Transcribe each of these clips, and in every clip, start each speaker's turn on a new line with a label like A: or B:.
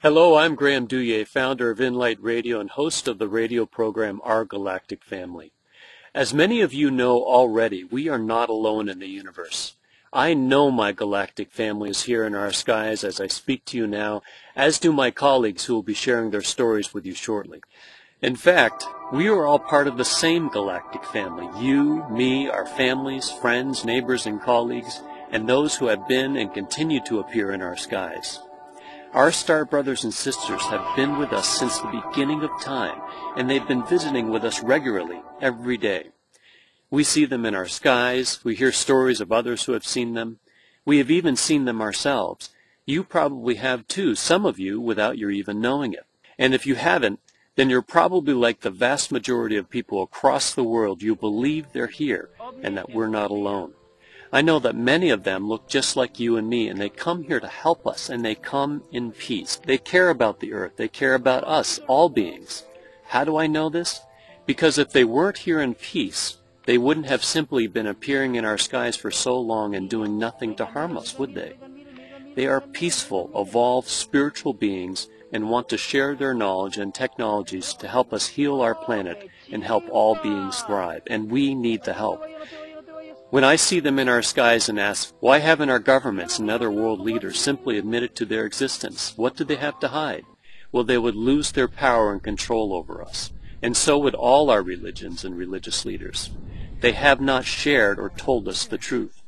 A: Hello, I'm Graham Douillet, founder of Inlight Radio and host of the radio program Our Galactic Family. As many of you know already, we are not alone in the universe. I know my galactic family is here in our skies as I speak to you now, as do my colleagues who will be sharing their stories with you shortly. In fact, we are all part of the same galactic family. You, me, our families, friends, neighbors, and colleagues, and those who have been and continue to appear in our skies. Our star brothers and sisters have been with us since the beginning of time, and they've been visiting with us regularly, every day. We see them in our skies, we hear stories of others who have seen them. We have even seen them ourselves. You probably have too, some of you, without your even knowing it. And if you haven't, then you're probably like the vast majority of people across the world. You believe they're here, and that we're not alone. I know that many of them look just like you and me, and they come here to help us, and they come in peace. They care about the earth. They care about us, all beings. How do I know this? Because if they weren't here in peace, they wouldn't have simply been appearing in our skies for so long and doing nothing to harm us, would they? They are peaceful, evolved, spiritual beings and want to share their knowledge and technologies to help us heal our planet and help all beings thrive, and we need the help. When I see them in our skies and ask, why haven't our governments and other world leaders simply admitted to their existence? What do they have to hide? Well, they would lose their power and control over us, and so would all our religions and religious leaders. They have not shared or told us the truth.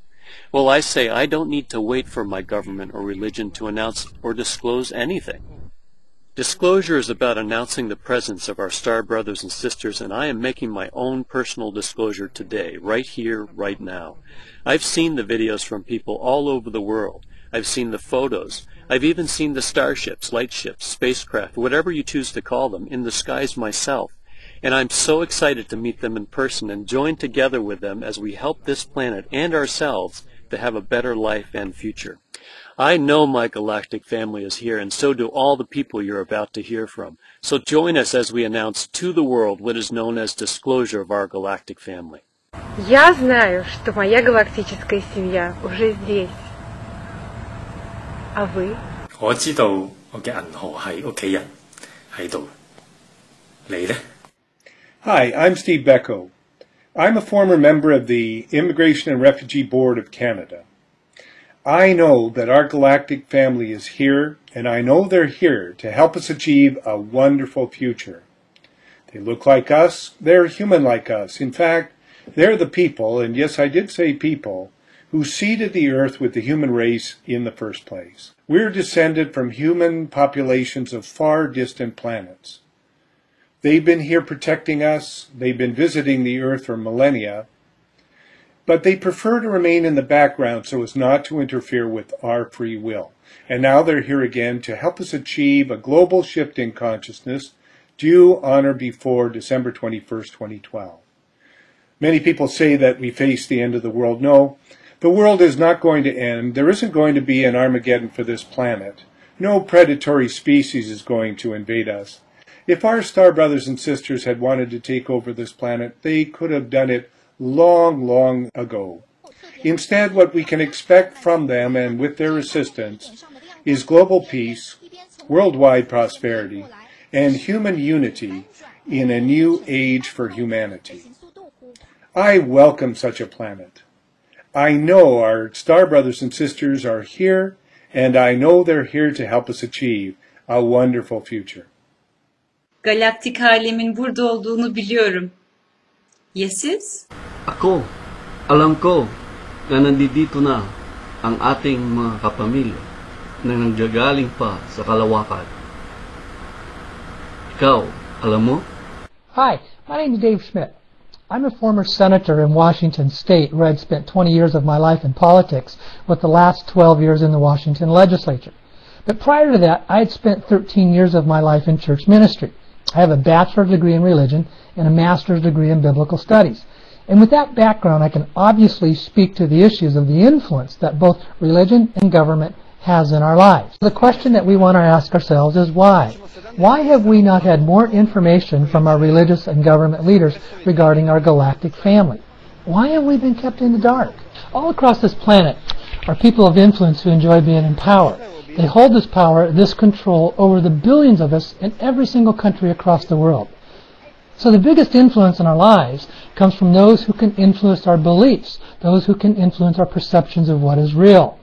A: Well, I say I don't need to wait for my government or religion to announce or disclose anything. Disclosure is about announcing the presence of our star brothers and sisters, and I am making my own personal disclosure today, right here, right now. I've seen the videos from people all over the world. I've seen the photos. I've even seen the starships, light ships, spacecraft, whatever you choose to call them, in the skies myself. And I'm so excited to meet them in person and join together with them as we help this planet and ourselves to have a better life and future. I know my galactic family is here, and so do all the people you're about to hear from. So join us as we announce to the world what is known as disclosure of our galactic family.
B: Я знаю, что моя галактическая семья уже здесь. А вы?
C: 我知道我嘅銀河系屋企人喺度。你呢?
D: Hi, I'm Steve Becko. I'm a former member of the Immigration and Refugee Board of Canada. I know that our galactic family is here, and I know they're here to help us achieve a wonderful future. They look like us. They're human like us. In fact, they're the people, and yes, I did say people, who seeded the earth with the human race in the first place. We're descended from human populations of far distant planets. They've been here protecting us. They've been visiting the earth for millennia. But they prefer to remain in the background so as not to interfere with our free will. And now they're here again to help us achieve a global shift in consciousness due on or before December 21st, 2012. Many people say that we face the end of the world. No, the world is not going to end. There isn't going to be an Armageddon for this planet. No predatory species is going to invade us. If our star brothers and sisters had wanted to take over this planet, they could have done it long, long ago. Instead, what we can expect from them and with their assistance is global peace, worldwide prosperity, and human unity in a new age for humanity. I welcome such a planet. I know our star brothers and sisters are here, and I know they're here to help us achieve a wonderful future.
E: Galaktik alemin burada olduğunu biliyorum. Ya siz?
F: Ako, alam ko na nandito na ang ating mga kapamilya na nanggagaling pa sa kalawakan. Ikaw, alam mo?
G: Hi, my name is Dave Schmidt. I'm a former senator in Washington State where I'd spent 20 years of my life in politics, with the last 12 years in the Washington legislature. But prior to that, I had spent 13 years of my life in church ministry. I have a bachelor's degree in religion and a master's degree in biblical studies. And with that background, I can obviously speak to the issues of the influence that both religion and government has in our lives. The question that we want to ask ourselves is why? Why have we not had more information from our religious and government leaders regarding our galactic family? Why have we been kept in the dark? All across this planet are people of influence who enjoy being in power. They hold this power, this control over the billions of us in every single country across the world. So the biggest influence in our lives comes from those who can influence our beliefs, those who can influence our perceptions of what is real.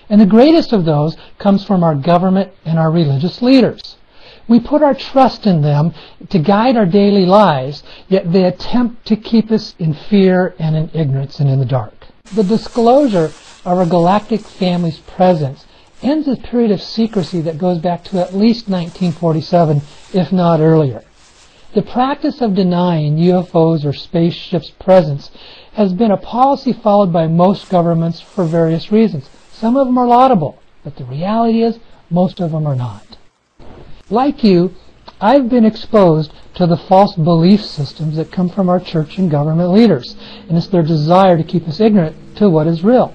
G: And the greatest of those comes from our government and our religious leaders. We put our trust in them to guide our daily lives, yet they attempt to keep us in fear and in ignorance and in the dark. The disclosure of our galactic family's presence ends a period of secrecy that goes back to at least 1947, if not earlier. The practice of denying UFOs or spaceships' presence has been a policy followed by most governments for various reasons. Some of them are laudable, but the reality is most of them are not. Like you, I've been exposed to the false belief systems that come from our church and government leaders, and it's their desire to keep us ignorant to what is real.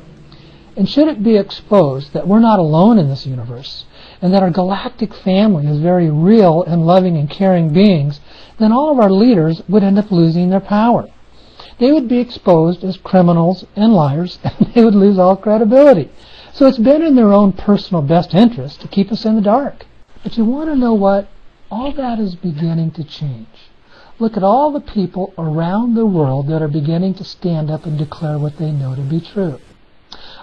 G: And should it be exposed that we're not alone in this universe, and that our galactic family is very real and loving and caring beings, then all of our leaders would end up losing their power. They would be exposed as criminals and liars, and they would lose all credibility. So it's been in their own personal best interest to keep us in the dark. But you want to know what? All that is beginning to change. Look at all the people around the world that are beginning to stand up and declare what they know to be true.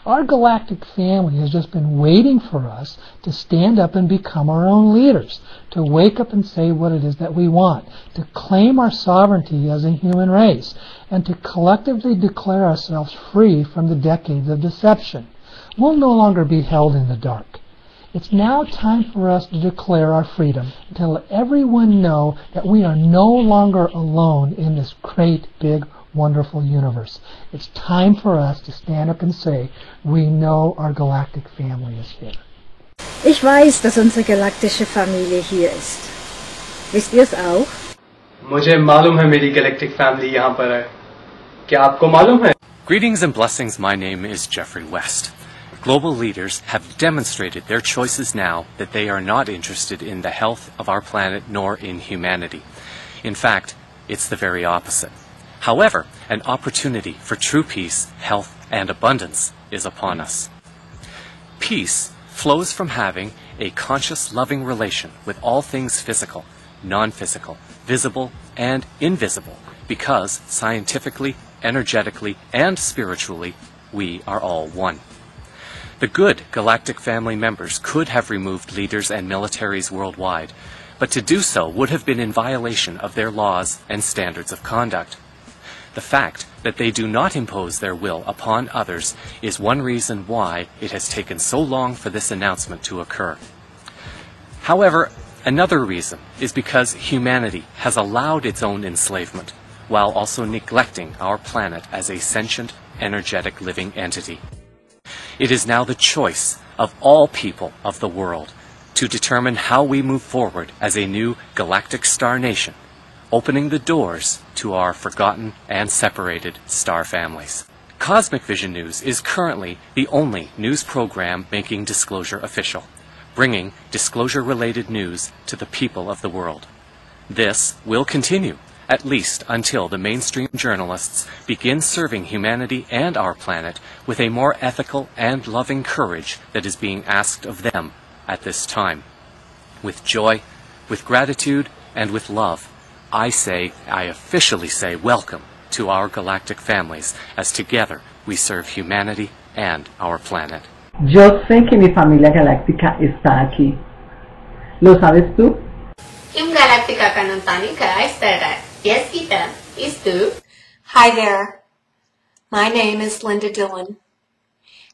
G: Our galactic family has just been waiting for us to stand up and become our own leaders, to wake up and say what it is that we want, to claim our sovereignty as a human race, and to collectively declare ourselves free from the decades of deception. We'll no longer be held in the dark. It's now time for us to declare our freedom, to let everyone know that we are no longer alone in this great, big, wonderful universe. It's time for us to stand up and say, we know our galactic family is here.
H: Ich weiß, dass unsere galaktische Familie hier ist. Wisst ihr es auch?
I: मुझे मालूम है मेरी galactic family यहाँ पर है. क्या आपको मालूम है?
A: Greetings and blessings, my name is Jeffrey West. Global leaders have demonstrated their choices now that they are not interested in the health of our planet nor in humanity. In fact, it's the very opposite. However, an opportunity for true peace, health, and abundance is upon us. Peace flows from having a conscious, loving relation with all things physical, non-physical, visible, and invisible, because scientifically, energetically, and spiritually, we are all one. The good galactic family members could have removed leaders and militaries worldwide, but to do so would have been in violation of their laws and standards of conduct. The fact that they do not impose their will upon others is one reason why it has taken so long for this announcement to occur. However, another reason is because humanity has allowed its own enslavement, while also neglecting our planet as a sentient, energetic living entity. It is now the choice of all people of the world to determine how we move forward as a new galactic star nation, opening the doors to our forgotten and separated star families. Cosmic Vision News is currently the only news program making disclosure official, bringing disclosure-related news to the people of the world. This will continue, at least until the mainstream journalists begin serving humanity and our planet with a more ethical and loving courage that is being asked of them at this time. With joy, with gratitude, and with love, I officially say welcome to our galactic families, as together we serve humanity and our planet.
J: Yo sé que mi familia galáctica está aquí. ¿Lo sabes tú?
K: Yung Galactica ka ng tani ka, Esther. Yes, Ita. Is tu.
L: Hi there. My name is Linda Dillon,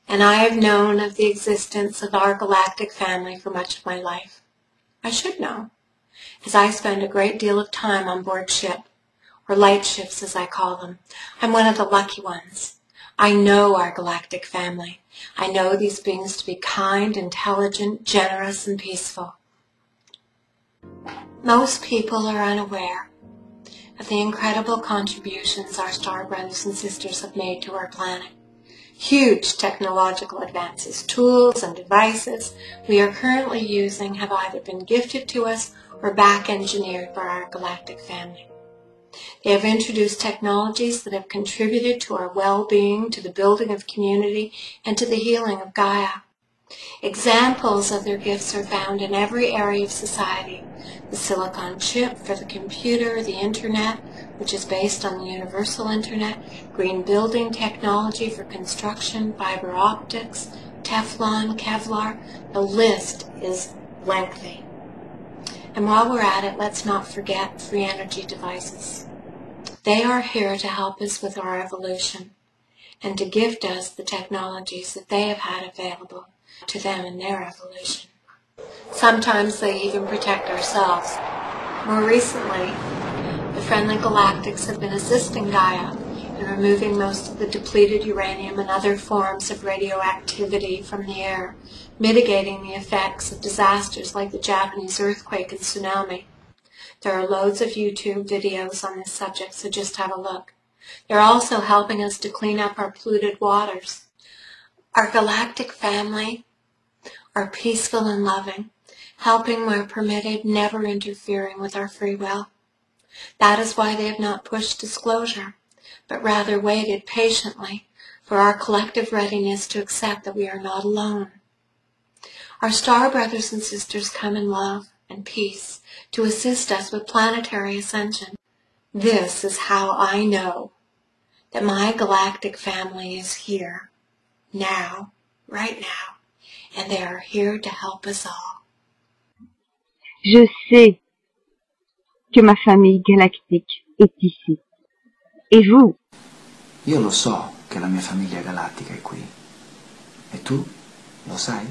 L: and I have known of the existence of our galactic family for much of my life. I should know, as I spend a great deal of time on board ship, or light ships as I call them. I'm one of the lucky ones. I know our galactic family. I know these beings to be kind, intelligent, generous, and peaceful. Most people are unaware of the incredible contributions our star brothers and sisters have made to our planet. Huge technological advances, tools, and devices we are currently using have either been gifted to us or back-engineered by our galactic family. They have introduced technologies that have contributed to our well-being, to the building of community, and to the healing of Gaia. Examples of their gifts are found in every area of society. The silicon chip for the computer, the internet, which is based on the universal internet, green building technology for construction, fiber optics, Teflon, Kevlar. The list is lengthy. And while we're at it, let's not forget free energy devices. They are here to help us with our evolution and to gift us the technologies that they have had available to them in their evolution. Sometimes they even protect ourselves. More recently, the friendly galactics have been assisting Gaia in removing most of the depleted uranium and other forms of radioactivity from the air, mitigating the effects of disasters like the Japanese earthquake and tsunami. There are loads of YouTube videos on this subject, so just have a look. They're also helping us to clean up our polluted waters. Our galactic family are peaceful and loving, helping where permitted, never interfering with our free will. That is why they have not pushed disclosure, but rather waited patiently for our collective readiness to accept that we are not alone. Our star brothers and sisters come in love and peace to assist us with planetary ascension. This is how I know that my galactic family is here, now, right now, and they are here to help us all.
M: Je sais que ma famille galactique est ici. Et vous?
N: Io lo so che la mia famiglia galattica è qui. E tu? Lo sai?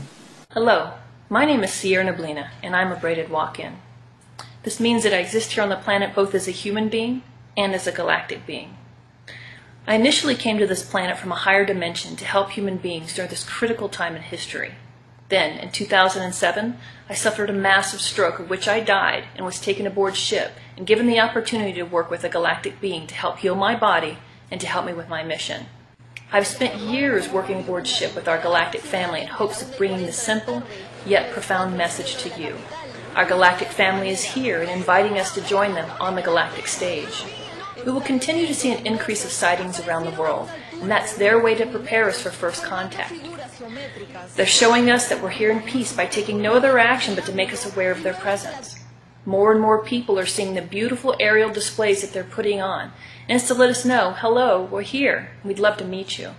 O: Hello, my name is Sierra Neblina, and I'm a braided walk-in. This means that I exist here on the planet both as a human being and as a galactic being. I initially came to this planet from a higher dimension to help human beings during this critical time in history. Then, in 2007, I suffered a massive stroke of which I died and was taken aboard ship and given the opportunity to work with a galactic being to help heal my body and to help me with my mission. I've spent years working aboard ship with our galactic family in hopes of bringing the simple yet profound message to you. Our galactic family is here and inviting us to join them on the galactic stage. We will continue to see an increase of sightings around the world, and that's their way to prepare us for first contact. They're showing us that we're here in peace by taking no other action but to make us aware of their presence. More and more people are seeing the beautiful aerial displays that they're putting on, and it's to let us know, hello, we're here, and we'd love to meet you.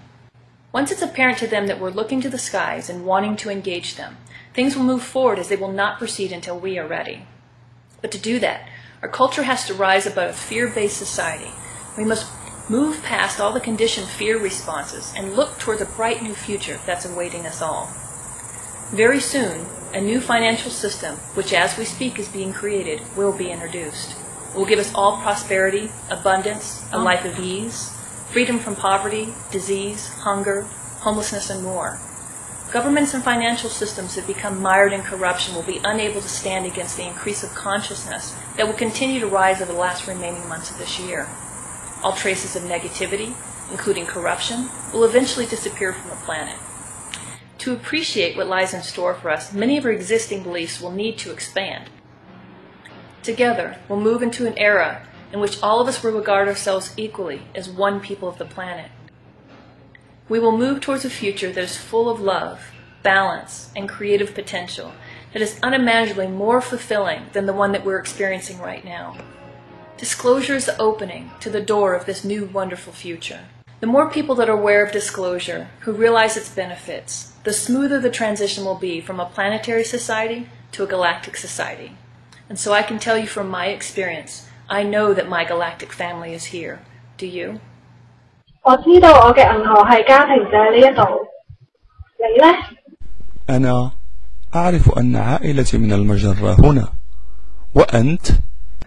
O: Once it's apparent to them that we're looking to the skies and wanting to engage them, things will move forward as they will not proceed until we are ready. But to do that, our culture has to rise above a fear-based society. We must move past all the conditioned fear responses and look toward the bright new future that's awaiting us all. Very soon, a new financial system, which as we speak is being created, will be introduced. It will give us all prosperity, abundance, a life of ease, freedom from poverty, disease, hunger, homelessness, and more. Governments and financial systems that become mired in corruption will be unable to stand against the increase of consciousness that will continue to rise over the last remaining months of this year. All traces of negativity, including corruption, will eventually disappear from the planet. To appreciate what lies in store for us, many of our existing beliefs will need to expand. Together, we'll move into an era in which all of us will regard ourselves equally as one people of the planet. We will move towards a future that is full of love, balance, and creative potential, that is unimaginably more fulfilling than the one that we're experiencing right now. Disclosure is the opening to the door of this new wonderful future. The more people that are aware of disclosure, who realize its benefits, the smoother the transition will be from a planetary society to a galactic society. And so I can tell you from my experience, I know that my galactic family is here. Do you?
B: 我知道我嘅銀河系家庭就喺呢一度。你呢？
P: أنا أعرف أن عائلتي من المجرة هنا. وأنت؟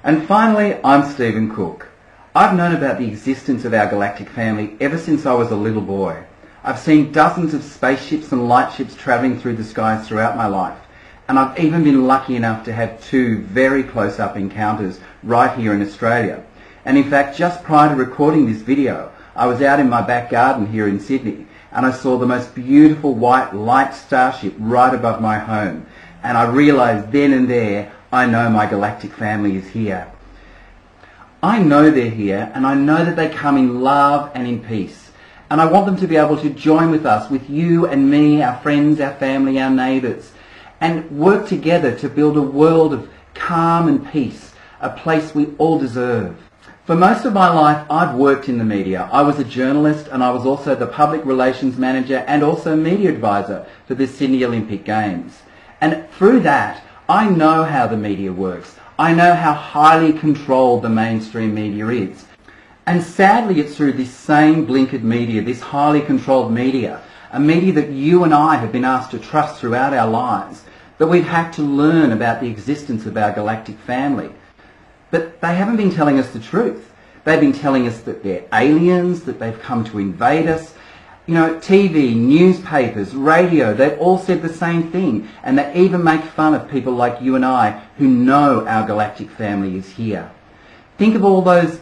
Q: And finally, I'm Stephen Cook. I've known about the existence of our galactic family ever since I was a little boy. I've seen dozens of spaceships and lightships travelling through the skies throughout my life, and I've even been lucky enough to have 2 very close-up encounters right here in Australia. And in fact, just prior to recording this video, I was out in my back garden here in Sydney, and I saw the most beautiful white light starship right above my home, and I realised then and there, I know my galactic family is here. I know they're here, and I know that they come in love and in peace, And I want them to be able to join with us, with you and me, our friends, our family, our neighbours, and work together to build a world of calm and peace, a place we all deserve. For most of my life, I've worked in the media. I was a journalist and I was also the public relations manager and also media advisor for the Sydney Olympic Games. And through that, I know how the media works. I know how highly controlled the mainstream media is. And sadly, it's through this same blinkered media, this highly controlled media, a media that you and I have been asked to trust throughout our lives, that we've had to learn about the existence of our galactic family. But they haven't been telling us the truth. They've been telling us that they're aliens, that they've come to invade us. You know, TV, newspapers, radio, they've all said the same thing. And they even make fun of people like you and I who know our galactic family is here. Think of all those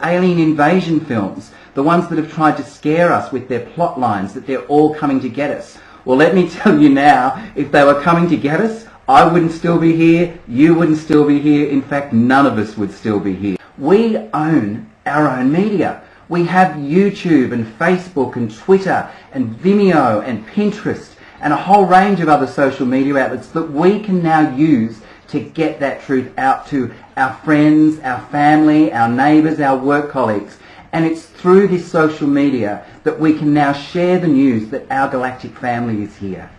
Q: alien invasion films, the ones that have tried to scare us with their plot lines, that they're all coming to get us. Well, let me tell you now, if they were coming to get us, I wouldn't still be here, you wouldn't still be here, in fact, none of us would still be here. We own our own media. We have YouTube and Facebook and Twitter and Vimeo and Pinterest and a whole range of other social media outlets that we can now use to get that truth out to our friends, our family, our neighbours, our work colleagues. And it's through this social media that we can now share the news that our galactic family is here.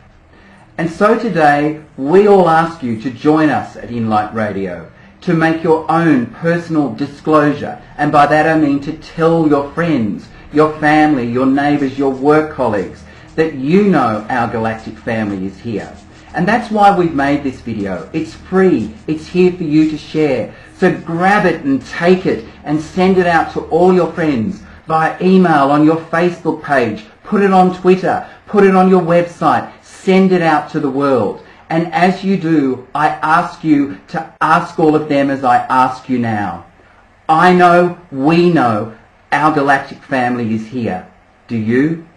Q: And so today, we all ask you to join us at Inlight Radio, to make your own personal disclosure. And by that I mean to tell your friends, your family, your neighbours, your work colleagues, that you know our galactic family is here. And that's why we've made this video. It's free. It's here for you to share. So grab it and take it and send it out to all your friends via email, on your Facebook page, put it on Twitter, put it on your website, send it out to the world. And as you do, I ask you to ask all of them as I ask you now. I know, we know, our galactic family is here. Do you?